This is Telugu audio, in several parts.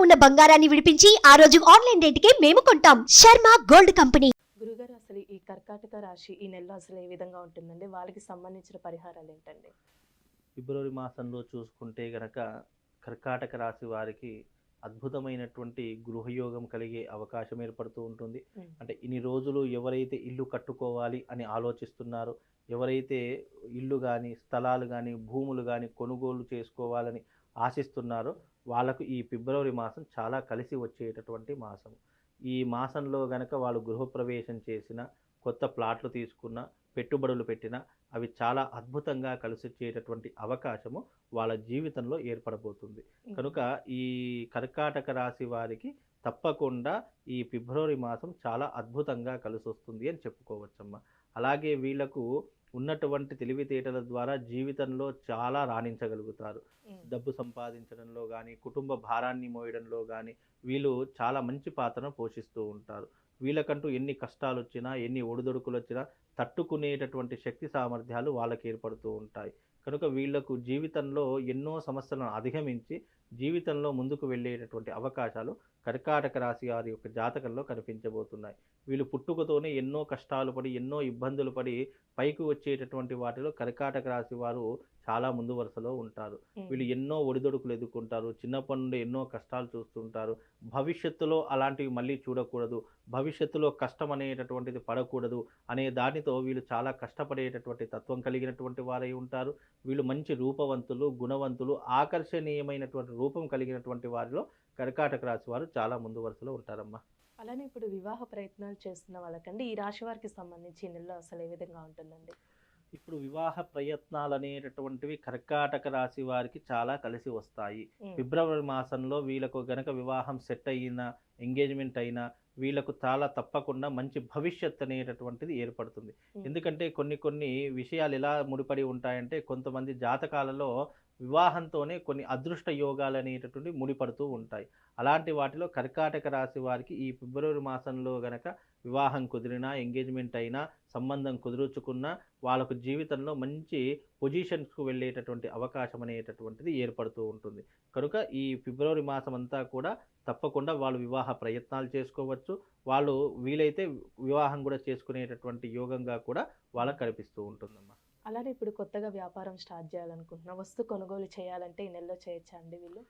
ఉన్న బంగారాన్ని విడిపించి ఆ రోజు ఆన్లైన్ రేటుకే మేము కొంటాం. Sharma gold company. గురుగారు, అసలు ఈ కర్కాటక రాశి ఈ నెలలో అసలు ఏ విధంగా ఉంటుందండి? వాళ్ళకి సంబంధించిన పరిహారాలు ఏంటండి? ఫిబ్రవరి మాసంలో చూసుకుంటే గనక కర్కాటక రాశి వారికి అద్భుతమైనటువంటి గృహయోగం కలిగే అవకాశం ఏర్పడుతూ ఉంటుంది. అంటే ఇన్ని రోజులు ఎవరైతే ఇల్లు కట్టుకోవాలి అని ఆలోచిస్తున్నారో, ఎవరైతే ఇల్లు కానీ స్థలాలు కానీ భూములు కానీ కొనుగోలు చేసుకోవాలని ఆశిస్తున్నారో వాళ్ళకు ఈ ఫిబ్రవరి మాసం చాలా కలిసి వచ్చేటటువంటి మాసం. ఈ మాసంలో గనక వాళ్ళు గృహప్రవేశం చేసిన, కొత్త ప్లాట్లు తీసుకున్న, పెట్టుబడులు పెట్టిన అవి చాలా అద్భుతంగా కలిసొచ్చేటటువంటి అవకాశము వాళ్ళ జీవితంలో ఏర్పడబోతుంది. కనుక ఈ కర్కాటక రాశి వారికి తప్పకుండా ఈ ఫిబ్రవరి మాసం చాలా అద్భుతంగా కలిసొస్తుంది అని చెప్పుకోవచ్చమ్మా. అలాగే వీళ్ళకు ఉన్నటువంటి తెలివితేటల ద్వారా జీవితంలో చాలా రాణించగలుగుతారు. డబ్బు సంపాదించడంలో కానీ, కుటుంబ భారాన్ని మోయడంలో కానీ వీళ్ళు చాలా మంచి పాత్రను పోషిస్తూ ఉంటారు. వీళ్ళకంటూ ఎన్ని కష్టాలు వచ్చినా, ఎన్ని ఒడిదొడుకులు వచ్చినా తట్టుకునేటటువంటి శక్తి సామర్థ్యాలు వాళ్ళకి ఏర్పడుతూ ఉంటాయి. కనుక వీళ్లకు జీవితంలో ఎన్నో సమస్యలను అధిగమించి జీవితంలో ముందుకు వెళ్ళేటటువంటి అవకాశాలు కర్కాటక రాశి వారి యొక్క జాతకంలో కనిపించబోతున్నాయి. వీళ్ళు పుట్టుకతోనే ఎన్నో కష్టాలు పడి, ఎన్నో ఇబ్బందులు పడి పైకి వచ్చేటటువంటి వాటిలో కర్కాటక రాశి వారు చాలా ముందు వరుసలో ఉంటారు. వీళ్ళు ఎన్నో ఒడిదొడుకులు ఎదుర్కొంటారు. చిన్నప్పటి నుండి ఎన్నో కష్టాలు చూస్తుంటారు. భవిష్యత్తులో అలాంటివి మళ్ళీ చూడకూడదు, భవిష్యత్తులో కష్టం అనేటటువంటిది పడకూడదు అనే దానితో వీళ్ళు చాలా కష్టపడేటటువంటి తత్వం కలిగినటువంటి వారై ఉంటారు. వీళ్ళు మంచి రూపవంతులు, గుణవంతులు, ఆకర్షణీయమైనటువంటి రూపం కలిగినటువంటి వారిలో కర్కాటక రాశి వారు చాలా ముందు వరుసలో ఉంటారమ్మా. అలానే ఇప్పుడు వివాహ ప్రయత్నాలు చేస్తున్న వాళ్ళకండి ఈ రాశి వారికి సంబంధించి ఈ నెలలో అసలు ఏ విధంగా ఉంటుందండి? ఇప్పుడు వివాహ ప్రయత్నాలు అనేటటువంటివి కర్కాటక రాశి వారికి చాలా కలిసి వస్తాయి. ఫిబ్రవరి మాసంలో వీళ్ళకు గనక వివాహం సెట్ అయినా, ఎంగేజ్మెంట్ అయినా వీళ్ళకు చాలా తప్పకుండా మంచి భవిష్యత్ అనేటటువంటిది ఏర్పడుతుంది. ఎందుకంటే కొన్ని విషయాలు ఎలా ముడిపడి ఉంటాయంటే, కొంతమంది జాతకాలలో వివాహంతోనే కొన్ని అదృష్ట యోగాలు అనేటటువంటి ముడిపడుతూ ఉంటాయి. అలాంటి వాటిలో కర్కాటక రాశి వారికి ఈ ఫిబ్రవరి మాసంలో గనక వివాహం కుదిరినా, ఎంగేజ్మెంట్ అయినా, సంబంధం కుదుర్చుకున్నా వాళ్ళకు జీవితంలో మంచి పొజిషన్స్కు వెళ్ళేటటువంటి అవకాశం అనేటటువంటిది ఏర్పడుతూ ఉంటుంది. కనుక ఈ ఫిబ్రవరి మాసం అంతా కూడా తప్పకుండా వాళ్ళు వివాహ ప్రయత్నాలు చేసుకోవచ్చు. వాళ్ళు వీలైతే వివాహం కూడా చేసుకునేటటువంటి యోగంగా కూడా వాళ్ళకు కనిపిస్తూ ఉంటుందమ్మా. అలానే ఇప్పుడు కొత్తగా వ్యాపారం స్టార్ట్ చేయాలనుకుంటున్నా, వస్తు కొనుగోలు చేయాలంటే ఈ నెలలో చేయొచ్చా అండి వీళ్ళు?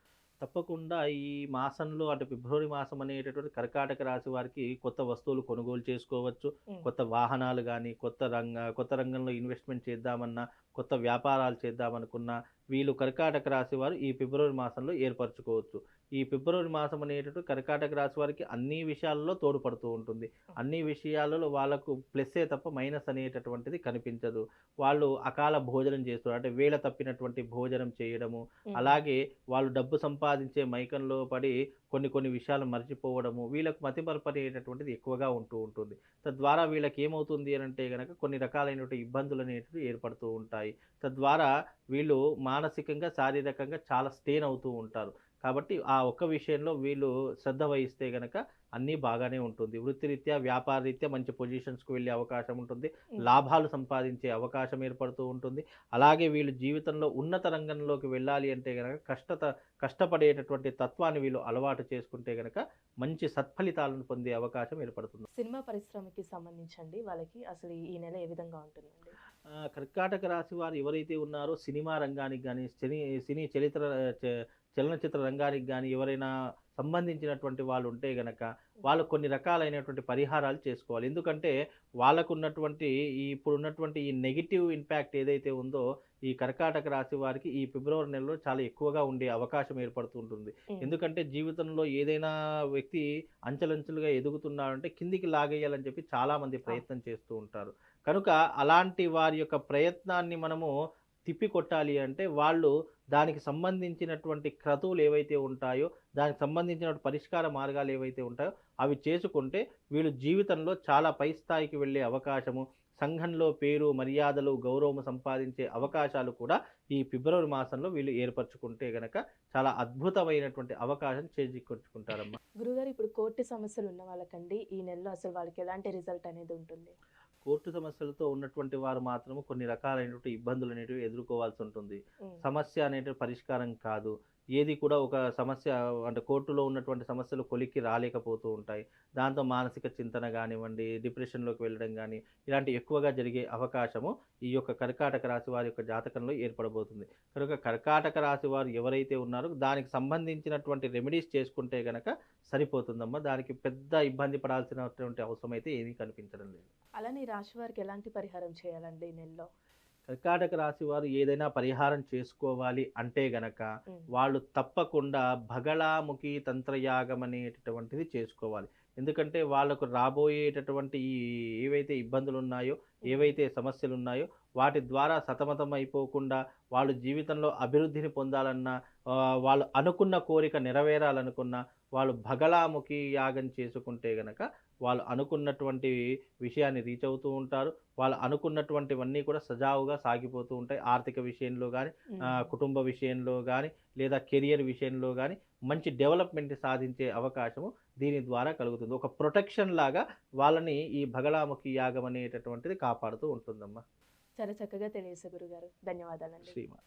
తప్పకుండా ఈ మాసంలో అంటే ఫిబ్రవరి మాసం అనేటటువంటి కర్కాటక రాశి వారికి కొత్త వస్తువులు కొనుగోలు చేసుకోవచ్చు. కొత్త వాహనాలు కానీ, కొత్త రంగంలో ఇన్వెస్ట్మెంట్ చేద్దామన్నా, కొత్త వ్యాపారాలు చేద్దామనుకున్నా వీళ్ళు కర్కాటక రాశి వారు ఈ ఫిబ్రవరి మాసంలో ఏర్పరచుకోవచ్చు. ఈ ఫిబ్రవరి మాసం అనేటటువంటి కర్కాటక రాశి వారికి అన్ని విషయాలలో తోడ్పడుతూ ఉంటుంది. అన్ని విషయాలలో వాళ్ళకు ప్లస్సే తప్ప మైనస్ అనేటటువంటిది కనిపించదు. వాళ్ళు అకాల భోజనం చేస్తారు, అంటే వేళ తప్పినటువంటి భోజనం చేయడము, అలాగే వాళ్ళు డబ్బు సంపాదించే మైకంలో పడి కొన్ని విషయాలు మర్చిపోవడము, వీళ్ళకు మతిమరుపు అనేటటువంటిది ఎక్కువగా ఉంటూ ఉంటుంది. తద్వారా వీళ్ళకి ఏమవుతుంది అని అంటే కనుక కొన్ని రకాలైనటువంటి ఇబ్బందులు అనేటివి ఏర్పడుతూ ఉంటాయి. తద్వారా వీళ్ళు మానసికంగా, శారీరకంగా చాలా స్టెయిన్ అవుతూ ఉంటారు. కాబట్టి ఆ ఒక్క విషయంలో వీళ్ళు శ్రద్ధ వహిస్తే గనక అన్నీ బాగానే ఉంటుంది. వృత్తిరీత్యా, వ్యాపార రీత్యా మంచి పొజిషన్స్కు వెళ్ళే అవకాశం ఉంటుంది. లాభాలు సంపాదించే అవకాశం ఏర్పడుతూ ఉంటుంది. అలాగే వీళ్ళు జీవితంలో ఉన్నత రంగంలోకి వెళ్ళాలి అంటే కనుక కష్టపడేటటువంటి తత్వాన్ని వీళ్ళు అలవాటు చేసుకుంటే కనుక మంచి సత్ఫలితాలను పొందే అవకాశం ఏర్పడుతుంది. సినిమా పరిశ్రమకి సంబంధించండి వాళ్ళకి అసలు ఈ నెల ఏ విధంగా ఉంటుందండి? కర్కాటక రాశి వారు ఎవరైతే ఉన్నారో సినిమా రంగానికి కానీ, సినీ చలనచిత్ర రంగానికి కానీ ఎవరైనా సంబంధించినటువంటి వాళ్ళు ఉంటే గనక వాళ్ళు కొన్ని రకాలైనటువంటి పరిహారాలు చేసుకోవాలి. ఎందుకంటే వాళ్ళకు ఉన్నటువంటి ఇప్పుడున్నటువంటి ఈ నెగిటివ్ ఇంపాక్ట్ ఏదైతే ఉందో ఈ కర్కాటక రాశి వారికి ఈ ఫిబ్రవరి నెలలో చాలా ఎక్కువగా ఉండే అవకాశం ఏర్పడుతుంటుంది. ఎందుకంటే జీవితంలో ఏదైనా వ్యక్తి అంచెలంచెలుగా ఎదుగుతున్నాడంటే కిందికి లాగేయాలని చెప్పి చాలామంది ప్రయత్నం చేస్తూ ఉంటారు. కనుక అలాంటి వారి యొక్క ప్రయత్నాన్ని మనము తిప్పికొట్టాలి అంటే వాళ్ళు దానికి సంబంధించినటువంటి క్రతువులు ఏవైతే ఉంటాయో, దానికి సంబంధించిన పరిష్కార మార్గాలు ఏవైతే ఉంటాయో అవి చేసుకుంటే వీళ్ళు జీవితంలో చాలా పై స్థాయికి వెళ్ళే అవకాశము, సంఘంలో పేరు, మర్యాదలు, గౌరవం సంపాదించే అవకాశాలు కూడా ఈ ఫిబ్రవరి మాసంలో వీళ్ళు ఏర్పరచుకుంటే గనక చాలా అద్భుతమైనటువంటి అవకాశం చేజిక్కొచ్చుకుంటారమ్మా. గురుగారు, ఇప్పుడు కోర్టు సమస్యలు ఉన్న వాళ్ళకండి ఈ నెలలో అసలు వాళ్ళకి ఎలాంటి రిజల్ట్ అనేది ఉంటుంది? కోర్టు సమస్యలతో ఉన్నటువంటి వారు మాత్రము కొన్ని రకాలైనటువంటి ఇబ్బందులు అనేటివి ఎదుర్కోవాల్సి ఉంటుంది. సమస్య అనేటివి పరిష్కారం కాదు. ఏది కూడా ఒక సమస్య అంటే కోర్టులో ఉన్నటువంటి సమస్యలు కొలిక్కి రాలేకపోతూ ఉంటాయి. దాంతో మానసిక చింతన గానివ్వండి, డిప్రెషన్‌లోకి వెళ్ళడం గానీ, ఇలాంటివి ఎక్కువగా జరిగే అవకాశము ఈ యొక్క కర్కాటక రాశి వారి యొక్క జాతకంలో ఏర్పడబోతుంది. కనుక కర్కాటక రాశి వారు ఎవరైతే ఉన్నారో దానికి సంబంధించినటువంటి రెమెడీస్ చేసుకుంటే గనక సరిపోతుందమ్మా. దానికి పెద్ద ఇబ్బంది పడాల్సినటువంటి అవసరం అయితే ఏమీ కనిపించడం లేదు. అలానే ఈ రాశి వారికి ఎలాంటి పరిహారం చేయాలండి ఈ నెలలో? కర్కాటక రాశి వారు ఏదైనా పరిహారం చేసుకోవాలి అంటే గనక వాళ్ళు తప్పకుండా బగళాముఖి తంత్రయాగం అనేటటువంటిది చేసుకోవాలి. ఎందుకంటే వాళ్ళకు రాబోయేటటువంటి ఏవైతే ఇబ్బందులు ఉన్నాయో, ఏవైతే సమస్యలు ఉన్నాయో వాటి ద్వారా సతమతం అయిపోకుండా వాళ్ళు జీవితంలో అభివృద్ధిని పొందాలన్నా, వాళ్ళు అనుకున్న కోరిక నెరవేరాలనుకున్నా వాళ్ళు బగళాముఖి యాగం చేసుకుంటే గనక వాళ్ళు అనుకున్నటువంటి విషయాన్ని రీచ్ అవుతూ ఉంటారు. వాళ్ళు అనుకున్నటువంటివన్నీ కూడా సజావుగా సాగిపోతూ ఉంటాయి. ఆర్థిక విషయంలో గానీ, కుటుంబ విషయంలో గానీ, లేదా కెరియర్ విషయంలో గానీ మంచి డెవలప్‌మెంట్ సాధించే అవకాశము దీని ద్వారా కలుగుతుంది. ఒక ప్రొటెక్షన్ లాగా వాళ్ళని ఈ బగళాముఖి యాగం అనేటటువంటిది కాపాడుతూ ఉంటుందమ్మా. చాలా చక్కగా తెలియజేశారు గురుగారు. ధన్యవాదాలండి. శ్రీమాత